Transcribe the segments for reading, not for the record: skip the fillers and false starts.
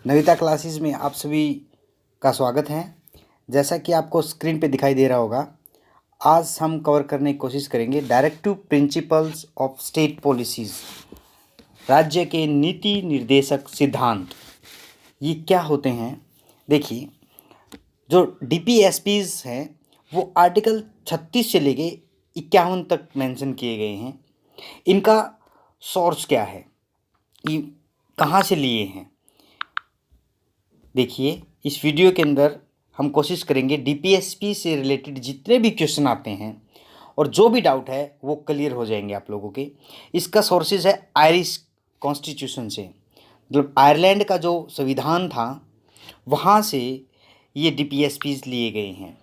Navita classes में आप सभी का स्वागत है। जैसा कि आपको स्क्रीन पे दिखाई दे रहा होगा, आज हम कवर करने की कोशिश करेंगे directive principles of state policies, राज्य के नीति निर्देशक सिद्धांत। ये क्या होते हैं? देखिए, जो डीपीएसपीज़ हैं वो आर्टिकल 36 से लेके 51 तक मेंशन किए गए हैं। इनका सोर्स क्या है, ये कहाँ से लिए हैं? देखिए, इस वीडियो के अंदर हम कोशिश करेंगे डीपीएसपी से रिलेटेड जितने भी क्वेश्चन आते हैं और जो भी डाउट है वो क्लियर हो जाएंगे आप लोगों के। इसका सोर्सेज है आयरिश कॉन्स्टिट्यूशन से, मतलब आयरलैंड का जो संविधान था वहाँ से ये डीपीएसपीज लिए गए हैं।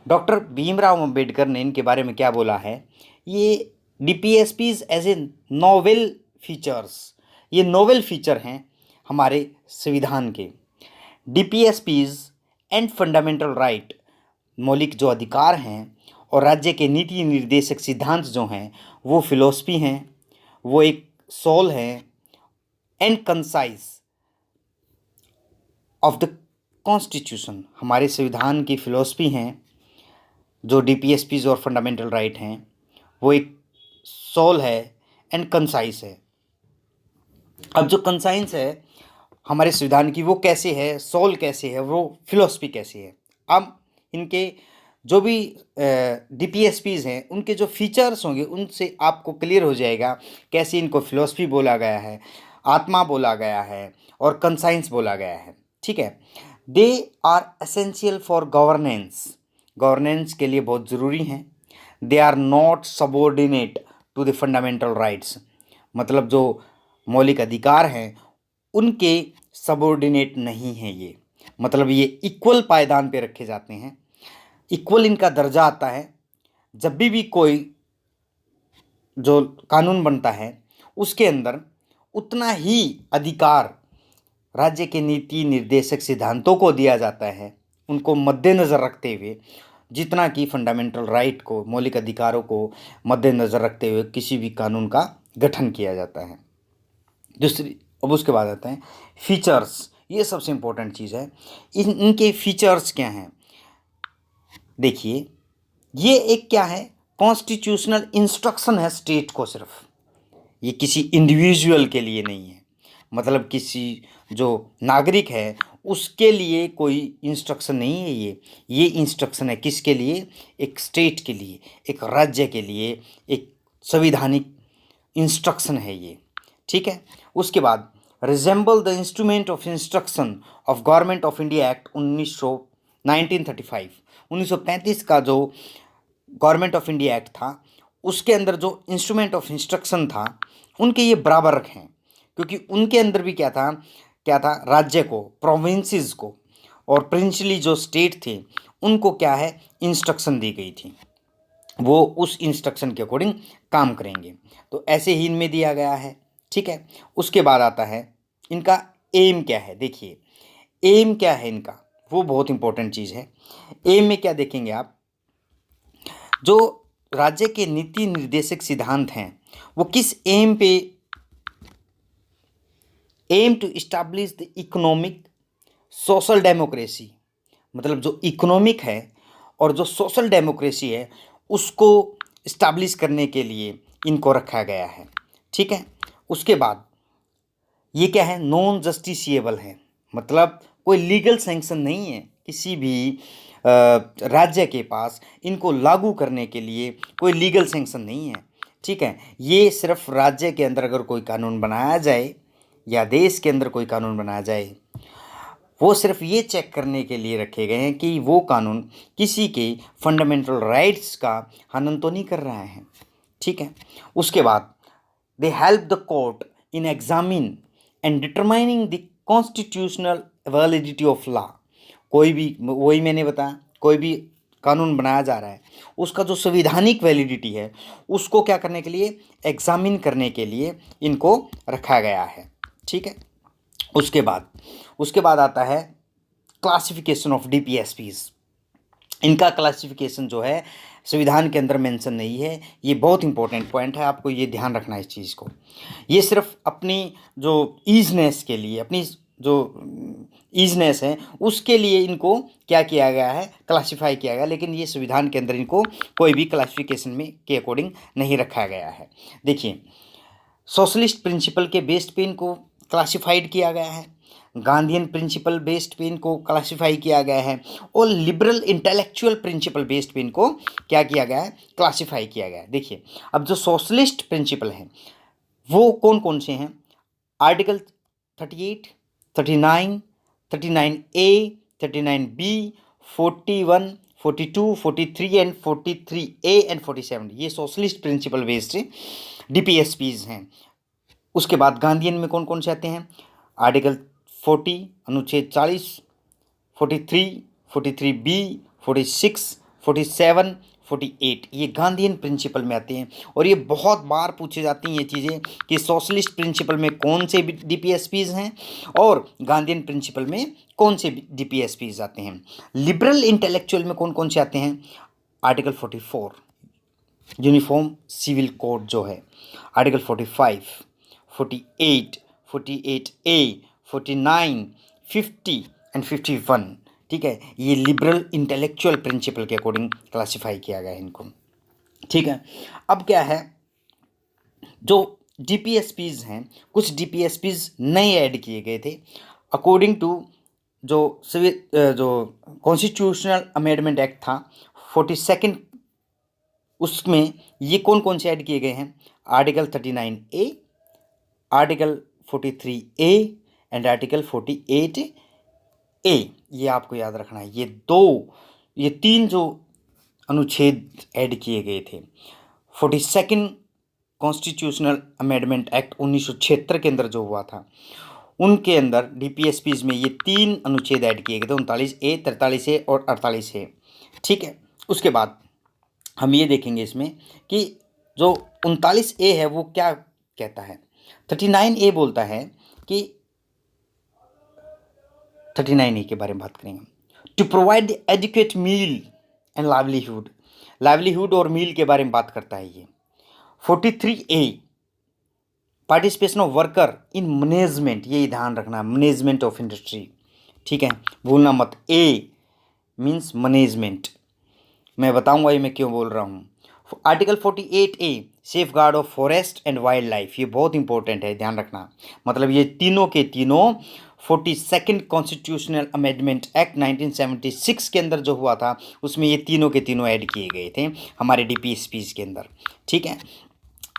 डॉक्टर भीमराव अंबेडकर ने इनके बारे में क्या बोला है, ये DPSPs as a novel features, ये नोवेल फीचर हैं हमारे संविधान के। डीपीएसपीज एंड फंडामेंटल राइट, मौलिक जो अधिकार हैं, और राज्य के नीति निर्देशक सिद्धांत जो हैं वो फिलोसफी हैं, वो एक सोल है and concise of the constitution, हमारे संविधान की फिलोसफी हैं। जो डीपीएसपीज और फंडामेंटल राइट हैं वो एक सोल है एंड कंसाइज है। अब जो कंसाइंस है हमारे संविधान की वो कैसे है, सोल कैसे है, वो फिलोसफी कैसे है। अब इनके जो भी डीपीएसपीज हैं उनके जो फीचर्स होंगे उनसे आपको क्लियर हो जाएगा कैसे इनको फिलोसफी बोला गया है, आत्मा बोला गया है और कंसाइंस बोला गया है। ठीक है, they are essential for governance, governance के लिए बहुत ज़रूरी हैं। They are not subordinate to the fundamental rights, मतलब जो मौलिक अधिकार हैं उनके सबॉर्डिनेट नहीं हैं ये, मतलब ये इक्वल पायदान पे रखे जाते हैं, इक्वल इनका दर्जा आता है। जब भी कोई जो कानून बनता है उसके अंदर उतना ही अधिकार राज्य के नीति निर्देशक सिद्धांतों को दिया जाता है, उनको मद्देनज़र रखते हुए, जितना कि फंडामेंटल राइट को, मौलिक अधिकारों को मद्देनज़र रखते हुए किसी भी कानून का गठन किया जाता है। दूसरी, अब उसके बाद आते हैं फीचर्स, ये सबसे इम्पोर्टेंट चीज़ है। इनके फीचर्स क्या हैं? देखिए, ये एक क्या है, कॉन्स्टिट्यूशनल इंस्ट्रक्शन है स्टेट को, सिर्फ ये किसी इंडिविजुअल के लिए नहीं है, मतलब किसी जो नागरिक है उसके लिए कोई इंस्ट्रक्शन नहीं है। ये इंस्ट्रक्शन है किसके लिए? एक स्टेट के लिए, एक राज्य के लिए, एक संविधानिक इंस्ट्रक्शन है ये। ठीक है, उसके बाद resemble the instrument of instruction of government of India act 1935, 1935 का जो गवर्नमेंट ऑफ इंडिया एक्ट था उसके अंदर जो इंस्ट्रूमेंट ऑफ इंस्ट्रक्शन था उनके ये बराबर रखें, क्योंकि उनके अंदर भी क्या था, राज्य को, प्रोविंसेस को और प्रिंसली जो स्टेट थे उनको क्या है, इंस्ट्रक्शन दी गई थी, वो उस इंस्ट्रक्शन के अकॉर्डिंग काम करेंगे। तो ऐसे ही इनमें दिया गया है। ठीक है, उसके बाद आता है इनका एम क्या है। देखिए, एम क्या है इनका, वो बहुत इंपॉर्टेंट चीज़ है। एम में क्या देखेंगे आप, जो राज्य के नीति निर्देशक सिद्धांत हैं वो किस एम पे, aim to establish the economic social democracy, मतलब जो इकोनॉमिक है और जो सोशल डेमोक्रेसी है उसको इस्टेब्लिश करने के लिए इनको रखा गया है। ठीक है, उसके बाद ये क्या है, नॉन जस्टिसिएबल है, मतलब कोई लीगल सैंक्शन नहीं है किसी भी राज्य के पास, इनको लागू करने के लिए कोई लीगल सैंक्शन नहीं है। ठीक है, ये सिर्फ राज्य के अंदर अगर कोई कानून बनाया जाए या देश के अंदर कोई कानून बनाया जाए, वो सिर्फ ये चेक करने के लिए रखे गए हैं कि वो कानून किसी के फंडामेंटल राइट्स का हनन तो नहीं कर रहा है। ठीक है, उसके बाद they help the court in examine and determining the constitutional validity of law, कोई भी, वही मैंने बताया, कोई भी कानून बनाया जा रहा है उसका जो संवैधानिक वैलिडिटी है उसको क्या करने के लिए, एग्जामिन करने के लिए इनको रखा गया है। ठीक है, उसके बाद आता है क्लासिफिकेशन ऑफ डीपीएसपीज। इनका क्लासिफिकेशन जो है संविधान के अंदर मेंशन नहीं है, ये बहुत इंपॉर्टेंट पॉइंट है, आपको ये ध्यान रखना है इस चीज़ को। ये सिर्फ अपनी जो ईजनेस के लिए, अपनी जो ईजनेस है, उसके लिए इनको क्या किया गया है, क्लासिफाई किया गया। लेकिन ये संविधान के अंदर इनको कोई भी क्लासिफिकेशन में के अकॉर्डिंग नहीं रखा गया है। देखिए, सोशलिस्ट प्रिंसिपल के बेस्ड पे इनको क्लासिफाइड किया गया है, गांधीयन प्रिंसिपल बेस्ड पे इनको क्लासिफाई किया गया है, और लिबरल इंटेलेक्चुअल प्रिंसिपल बेस्ड पे इनको क्या किया गया है, क्लासिफाई किया गया है। देखिए, अब जो सोशलिस्ट प्रिंसिपल हैं वो कौन कौन से हैं? Article 38, 39, 39A, 39B, 41, 42, 43 and 43A and 47, ये सोशलिस्ट प्रिंसिपल बेस्ड DPSPs हैं। उसके बाद गांधीयन में कौन कौन से आते हैं? आर्टिकल 40, अनुच्छेद 40, 43, 43B, 46, 47, 48, ये गांधीयन प्रिंसिपल में आते हैं। और ये बहुत बार पूछे जाती हैं ये चीज़ें कि सोशलिस्ट प्रिंसिपल में कौन से DPSPs हैं और गांधीयन प्रिंसिपल में कौन से DPSPs आते हैं। लिबरल इंटेलेक्चुअल में कौन कौन से आते हैं? आर्टिकल 44, यूनिफॉर्म सिविल कोड जो है, आर्टिकल 45, 48, 48A, 49, 50 एंड 51, ठीक है। ये लिबरल इंटेलेक्चुअल प्रिंसिपल के अकॉर्डिंग क्लासिफाई किया गया है इनको, ठीक है। अब क्या है, जो DPSPs हैं, कुछ DPSPs नए ऐड किए गए थे अकॉर्डिंग टू जो कॉन्स्टिट्यूशनल अमेंडमेंट एक्ट था 42, उसमें ये कौन कौन से ऐड किए गए हैं? Article 39A, article 43A and article 48A। ये आपको याद रखना है। ये तीन जो अनुच्छेद ऐड किए गए थे 42 कॉन्स्टिट्यूशनल अमेंडमेंट एक्ट 1976 के अंदर जो हुआ था, उनके अंदर DPSPs में ये तीन अनुच्छेद ऐड किए गए थे, 39A, 43A और 48A, ठीक है। उसके बाद हम ये देखेंगे इसमें कि जो 39A है वो क्या कहता है। 39A बोलता है कि 39A के बारे में बात करेंगे, to provide educate meal and livelihood और मील के बारे में बात करता है ये। 43A, participation of worker in management, ये ध्यान रखना, मैनेजमेंट ऑफ इंडस्ट्री, ठीक है, भूलना मत। ए मीन्स मैनेजमेंट, मैं बताऊंगा ये मैं क्यों बोल रहा हूँ। Article 48A, safe guard of forest and wild life, ये बहुत इंपॉर्टेंट है, ध्यान रखना। मतलब ये तीनों के तीनों 42 कॉन्स्टिट्यूशनल अमेंडमेंट एक्ट 1976 के अंदर जो हुआ था उसमें ये तीनों के तीनों ऐड किए गए थे हमारे DPSPs के अंदर, ठीक है।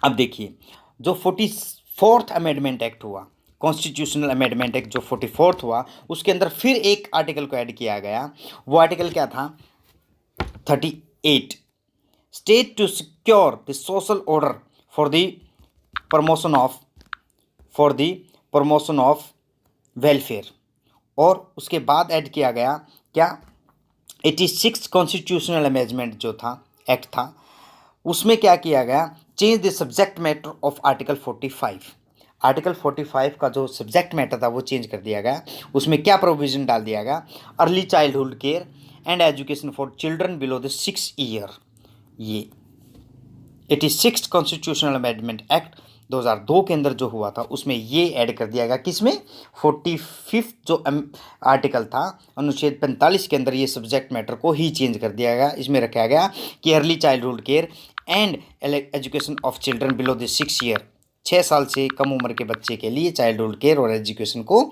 अब देखिए, जो 44th अमेंडमेंट एक्ट हुआ, कॉन्स्टिट्यूशनल अमेंडमेंट एक्ट जो 44th हुआ, उसके अंदर फिर एक आर्टिकल को ऐड किया गया। वो आर्टिकल क्या था? 38, state to secure the social order for the promotion of welfare. और उसके बाद ऐड किया गया क्या? 86 कॉन्स्टिट्यूशनल अमेंडमेंट जो था, एक्ट था, उसमें क्या किया गया? Change the subject matter of article 45। Article 45 का जो सब्जेक्ट मैटर था वो चेंज कर दिया गया। उसमें क्या प्रोविज़न डाल दिया गया? Early childhood care and education for children below the 6 year. ये 86 कॉन्स्टिट्यूशनल अमेंडमेंट एक्ट 2002 के अंदर जो हुआ था उसमें ये ऐड कर दिया गया। किसमें? 45 जो आर्टिकल था, अनुच्छेद 45 के अंदर ये सब्जेक्ट मैटर को ही चेंज कर दिया गया। इसमें रखा गया कि early childhood care and education of children below the 6 year, 6 साल से कम उम्र के बच्चे के लिए चाइल्डहुड केयर और एजुकेशन को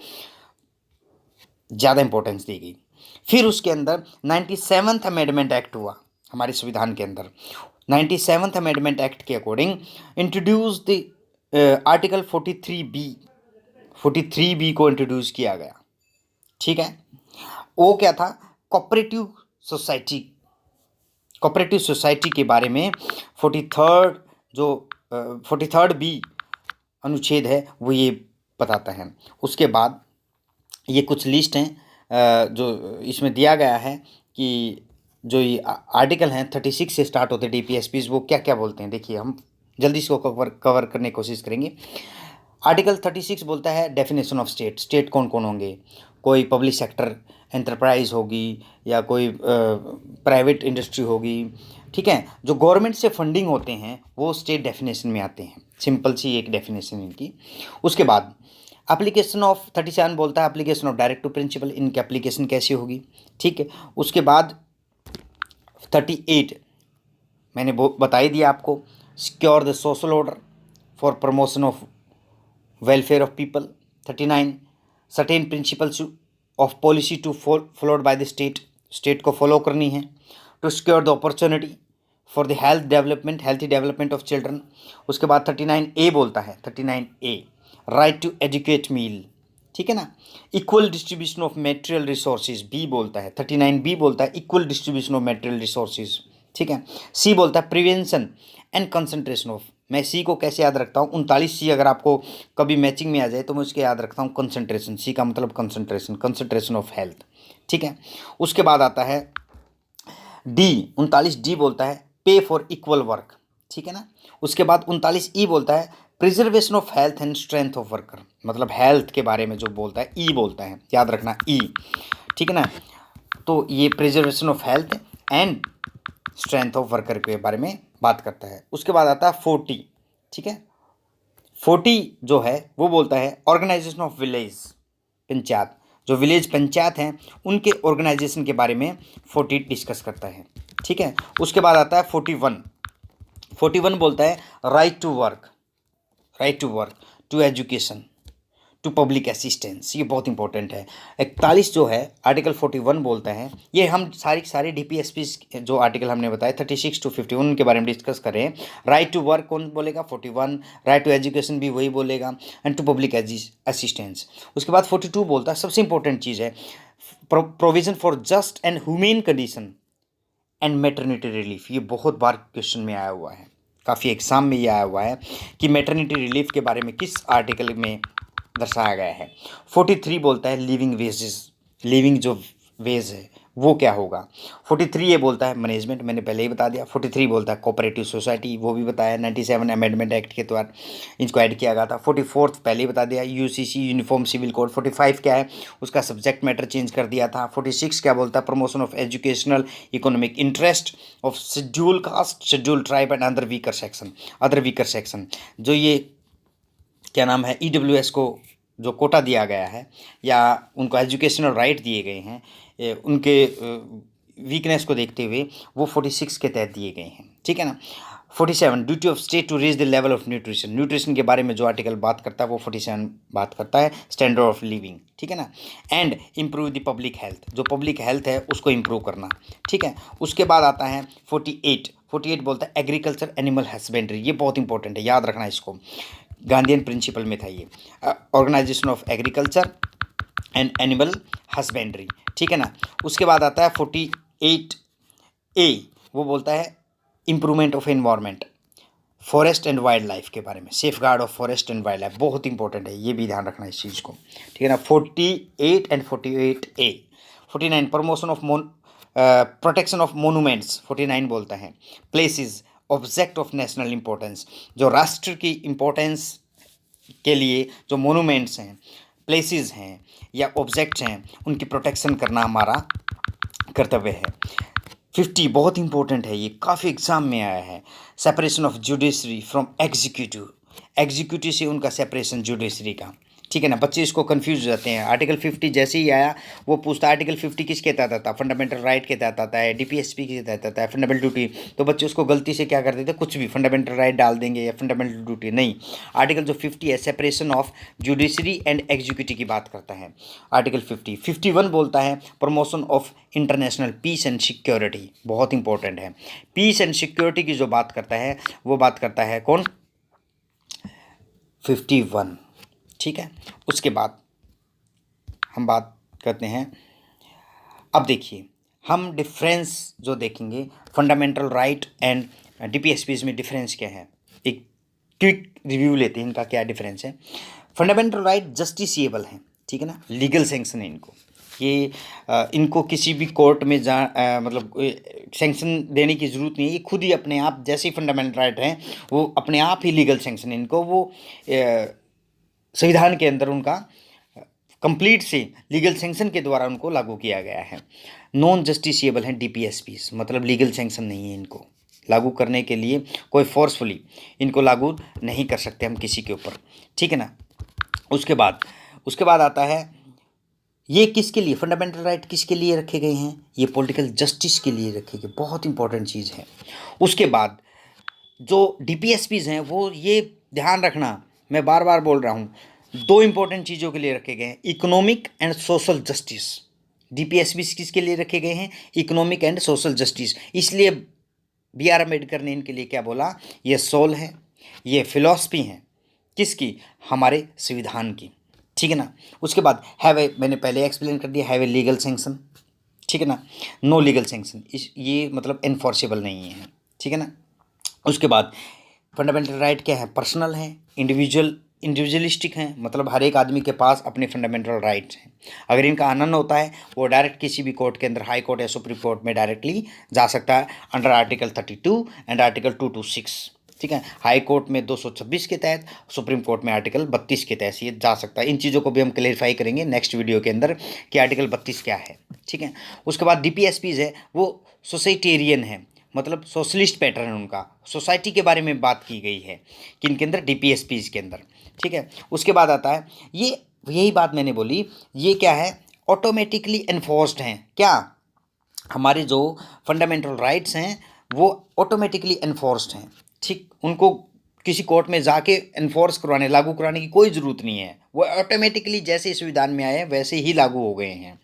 ज़्यादा इंपॉर्टेंस दी गई। फिर उसके अंदर 97th अमेंडमेंट एक्ट हुआ हमारे संविधान के अंदर। 97th अमेंडमेंट एक्ट के according introduce the article 43B को इंट्रोड्यूस किया गया, ठीक है। वो क्या था? कोऑपरेटिव सोसाइटी के बारे में 43rd B अनुच्छेद है वो ये बताता है। उसके बाद ये कुछ लिस्ट हैं जो इसमें दिया गया है कि जो ये आर्टिकल हैं 36 से स्टार्ट होते हैं DPSPs, वो क्या क्या बोलते हैं। देखिए, हम जल्दी इसको कवर करने की कोशिश करेंगे। आर्टिकल 36 बोलता है डेफिनेशन ऑफ स्टेट कौन कौन होंगे। कोई पब्लिक सेक्टर एंटरप्राइज होगी या कोई प्राइवेट इंडस्ट्री होगी, ठीक है। जो गवर्नमेंट से फंडिंग होते हैं वो स्टेट डेफिनेशन में आते हैं। सिंपल सी एक डेफिनेशन इनकी। उसके बाद एप्लीकेशन ऑफ 37 बोलता है application of direct to principle, इनकी एप्लीकेशन कैसी होगी, ठीक है। उसके बाद 38 मैंने बता ही दिया आपको, secure the social order for promotion of welfare of people. 39 certain principles of policy to followed by the state, state को फॉलो करनी है। To secure the opportunity for the healthy development of children. उसके बाद 39A बोलता है, 39A right to educate मील, ठीक है ना। Equal distribution of material resources, B बोलता है, 39B बोलता है equal distribution of material resources, ठीक है। सी बोलता है प्रिवेंशन एंड कंसंट्रेशन ऑफ, मैं सी को कैसे याद रखता हूँ, 39C अगर आपको कभी मैचिंग में आ जाए तो मैं उसके याद रखता हूँ कंसंट्रेशन, सी का मतलब कंसंट्रेशन ऑफ हेल्थ, ठीक है। उसके बाद आता है डी, 39D बोलता है पे फॉर इक्वल वर्क, ठीक है ना। उसके बाद 39E बोलता है preservation of health and strength of worker, मतलब हेल्थ के बारे में जो बोलता है ई बोलता है, याद रखना ई, ठीक है ना। तो ये preservation of health and strength of worker के बारे में बात करता है। उसके बाद आता है 40, ठीक है। 40 जो है वो बोलता है ऑर्गेनाइजेशन ऑफ विलेज पंचायत, जो विलेज पंचायत हैं उनके ऑर्गेनाइजेशन के बारे में 40 डिस्कस करता है, ठीक है। उसके बाद आता है 41 बोलता है right to work to education to public assistance, ये बहुत इंपॉर्टेंट है। 41 जो है आर्टिकल 41 बोलता है, ये हम सारी DPSP जो आर्टिकल हमने बताया 36 to 51 के बारे में डिस्कस करें। राइट टू वर्क कौन बोलेगा, 41, राइट टू एजुकेशन भी वही बोलेगा, एंड टू पब्लिक असिस्टेंस। उसके बाद 42 बोलता है, सबसे इंपॉर्टेंट चीज़ है, provision for just and humane condition and maternity relief, ये बहुत बार क्वेश्चन में आया हुआ है, काफ़ी एग्जाम में ये आया हुआ है कि मैटरनिटी रिलीफ के बारे में किस आर्टिकल में दर्शाया गया है। 43 बोलता है लिविंग वेजेस, लिविंग जो वेज है वो क्या होगा। 43A बोलता है मैनेजमेंट, मैंने पहले ही बता दिया। 43 बोलता है कोऑपरेटिव सोसाइटी, वो भी बताया 97 अमेंडमेंट एक्ट के द्वारा इनको ऐड किया गया था। 44 पहले ही बता दिया UCC यूनिफॉर्म सिविल कोड। 45 क्या है, उसका सब्जेक्ट मैटर चेंज कर दिया था। 46 क्या बोलता है, promotion of educational economic interest of schedule caste, schedule tribe and other weaker section, जो ये क्या नाम है EWS को जो कोटा दिया गया है या उनको एजुकेशनल राइट दिए गए हैं, उनके वीकनेस को देखते हुए वो 46 के तहत दिए गए हैं, ठीक है ना। 47 duty of state to raise the level of nutrition के बारे में जो आर्टिकल बात करता है वो 47 बात करता है, स्टैंडर्ड ऑफ लिविंग, ठीक है ना। And improve the public health, जो पब्लिक हेल्थ है उसको इम्प्रूव करना, ठीक है। उसके बाद आता है 48 बोलता है एग्रीकल्चर एनिमल हस्बेंड्री, ये बहुत इंपॉर्टेंट है, याद रखना इसको, गांधीयन प्रिंसिपल में था ये, organisation of agriculture and animal husbandry, ठीक है ना। उसके बाद आता है 48A, वो बोलता है improvement of environment, forest and wild life के बारे में, safe guard of forest and wild life, बहुत इंपॉर्टेंट है, ये भी ध्यान रखना इस चीज़ को, ठीक है ना। 48 and 48A। 49 promotion of protection of monuments, 49 बोलता है places object of national importance, जो राष्ट्र की इम्पोर्टेंस के लिए जो मोनूमेंट्स हैं, प्लेसेस हैं या ऑब्जेक्ट्स हैं, उनकी प्रोटेक्शन करना हमारा कर्तव्य है। 50 बहुत इंपॉर्टेंट है, ये काफ़ी एग्जाम में आया है, separation of judiciary from executive से उनका सेपरेशन जुडिशरी का, ठीक है ना। बच्चे इसको कंफ्यूज हो जाते हैं, आर्टिकल 50 जैसे ही आया वो पूछता है आर्टिकल 50 किसके तहत आता है, फंडामेंटल राइट के तहत आता है, DPSP के तहत आता है, फंडामेंटल ड्यूटी, तो बच्चे उसको गलती से क्या कर देते हैं, कुछ भी फंडामेंटल राइट डाल देंगे या फंडामेंटल ड्यूटी, नहीं। आर्टिकल जो 50 है separation of judiciary and executive की बात करता है आर्टिकल 50। 51 बोलता है promotion of international peace and security, बहुत इंपॉर्टेंट है, पीस एंड सिक्योरिटी की जो बात करता है वो बात करता है कौन, 51, ठीक है। उसके बाद हम बात करते हैं, अब देखिए हम डिफरेंस जो देखेंगे फंडामेंटल राइट एंड DPSPs में डिफरेंस क्या है, एक क्विक रिव्यू लेते हैं इनका क्या डिफरेंस है। फंडामेंटल राइट जस्टिसिएबल हैं, ठीक है ना, लीगल सैंक्शन है इनको, ये इनको किसी भी कोर्ट में मतलब सैंक्शन देने की ज़रूरत नहीं है, ये खुद ही अपने आप जैसे फंडामेंटल राइट हैं वो अपने आप ही लीगल सैंक्शन है इनको, वो संविधान के अंदर उनका कंप्लीट से लीगल सैंक्शन के द्वारा उनको लागू किया गया है। नॉन जस्टिसिएबल हैं DPSPs, मतलब लीगल सैंक्शन नहीं है इनको लागू करने के लिए, कोई फोर्सफुली इनको लागू नहीं कर सकते हम किसी के ऊपर, ठीक है ना। उसके बाद आता है ये किसके लिए, फंडामेंटल राइट किसके लिए रखे गए हैं, ये पॉलिटिकल जस्टिस के लिए रखे गए, बहुत इंपॉर्टेंट चीज़ है। उसके बाद जो डीपीएसपीज हैं वो ये ध्यान रखना, मैं बार बार बोल रहा हूँ, दो इंपॉर्टेंट चीज़ों के लिए रखे गए हैं, economic and social justice. DPSPs किसके लिए रखे गए हैं, इकोनॉमिक एंड सोशल जस्टिस। इसलिए बी आर अम्बेडकर ने इनके लिए क्या बोला, ये सोल है, ये फिलॉसफी है किसकी, हमारे संविधान की, ठीक है ना। उसके बाद हैव ए, मैंने पहले एक्सप्लेन कर दिया, हैव ए लीगल सैंक्शन, ठीक है ना, नो लीगल सैंक्शन, इस ये मतलब इन्फोर्सेबल नहीं है, ठीक है ना। उसके बाद फंडामेंटल राइट क्या है, पर्सनल है, इंडिविजुअलिस्टिक हैं, मतलब हर एक आदमी के पास अपने फंडामेंटल राइट्स हैं। अगर इनका हनन होता है वो डायरेक्ट किसी भी कोर्ट के अंदर, हाई कोर्ट या सुप्रीम कोर्ट में डायरेक्टली जा सकता है अंडर आर्टिकल 32 एंड आर्टिकल 226, ठीक है। हाई कोर्ट में 226 के तहत, सुप्रीम कोर्ट में आर्टिकल 32 के तहत ये जा सकता है। इन चीज़ों को भी हम क्लेरिफाई करेंगे नेक्स्ट वीडियो के अंदर कि आर्टिकल 32 क्या है, ठीक है। उसके बाद डीपीएसपीज है वो सोसाइटेरियन है, मतलब सोशलिस्ट पैटर्न है उनका, सोसाइटी के बारे में बात की गई है कि इनके अंदर डीपीएसपीज के अंदर, ठीक है। उसके बाद आता है ये, यही बात मैंने बोली, ये क्या है, ऑटोमेटिकली एनफोर्स्ड हैं, क्या हमारे जो फंडामेंटल राइट्स हैं वो ऑटोमेटिकली एनफोर्स्ड हैं, ठीक, उनको किसी कोर्ट में जाके एनफोर्स करवाने, लागू कराने की कोई ज़रूरत नहीं है, वो ऑटोमेटिकली जैसे इस संविधान में आए हैं वैसे ही लागू हो गए हैं,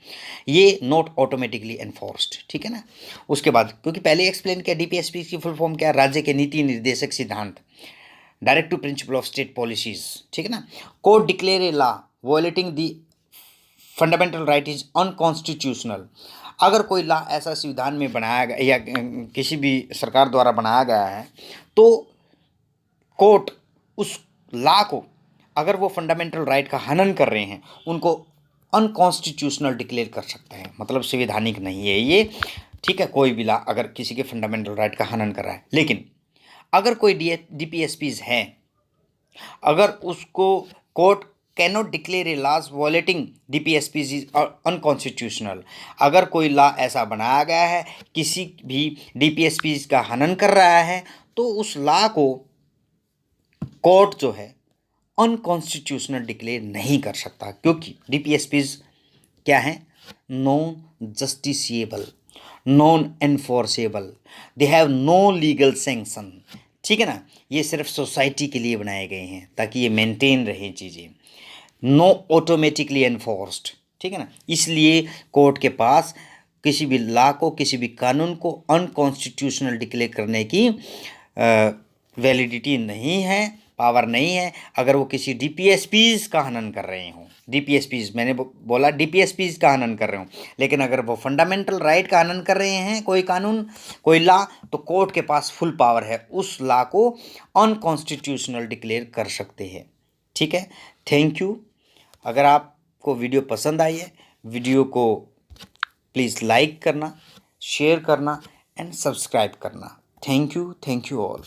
ये नॉट ऑटोमेटिकली एनफोर्स्ड, ठीक है ना। उसके बाद क्योंकि पहले एक्सप्लेन किया डीपीएसपी की फुल फॉर्म क्या है, राज्य के नीति निर्देशक सिद्धांत, directive principle of state policies, ठीक है ना। Court declare a law violating the fundamental right is unconstitutional, अगर कोई लॉ ऐसा संविधान में बनाया गया या किसी भी सरकार द्वारा बनाया गया है तो कोर्ट उस लॉ को, अगर वो फंडामेंटल राइट का हनन कर रहे हैं, उनको अनकॉन्स्टिट्यूशनल डिक्लेयर कर सकता है, मतलब संवैधानिक नहीं है ये, ठीक है। कोई भी लॉ अगर किसी के फंडामेंटल राइट का हनन कर रहा है, लेकिन अगर कोई डीपीएसपीज है, अगर उसको court can not declare a laws violating DPSPs is unconstitutional, अगर कोई लॉ ऐसा बनाया गया है किसी भी डीपीएसपीज का हनन कर रहा है तो उस लॉ को कोर्ट जो है अनकॉन्स्टिट्यूशनल डिक्लेयर नहीं कर सकता, क्योंकि डीपीएसपीज क्या है, non justiciable, non enforceable, they have no legal sanction, ठीक है ना। ये सिर्फ सोसाइटी के लिए बनाए गए हैं ताकि ये मेंटेन रहे चीज़ें, नो ऑटोमेटिकली एनफोर्स्ड, ठीक है ना। इसलिए कोर्ट के पास किसी भी लॉ को, किसी भी कानून को अनकॉन्स्टिट्यूशनल डिक्लेयर करने की वैलिडिटी नहीं है, पावर नहीं है, अगर वो किसी डीपीएसपीज का हनन कर रहे हों। डीपीएसपीज मैंने बोला डीपीएसपीज का हनन कर रहे हों, लेकिन अगर वो फंडामेंटल राइट का हनन कर रहे हैं, कोई कानून, कोई लॉ, तो कोर्ट के पास फुल पावर है, उस लॉ को अनकॉन्स्टिट्यूशनल डिक्लेयर कर सकते हैं, ठीक है। Thank you. अगर आपको वीडियो पसंद आई है, वीडियो को प्लीज़ लाइक करना, शेयर करना एंड सब्सक्राइब करना। Thank you all.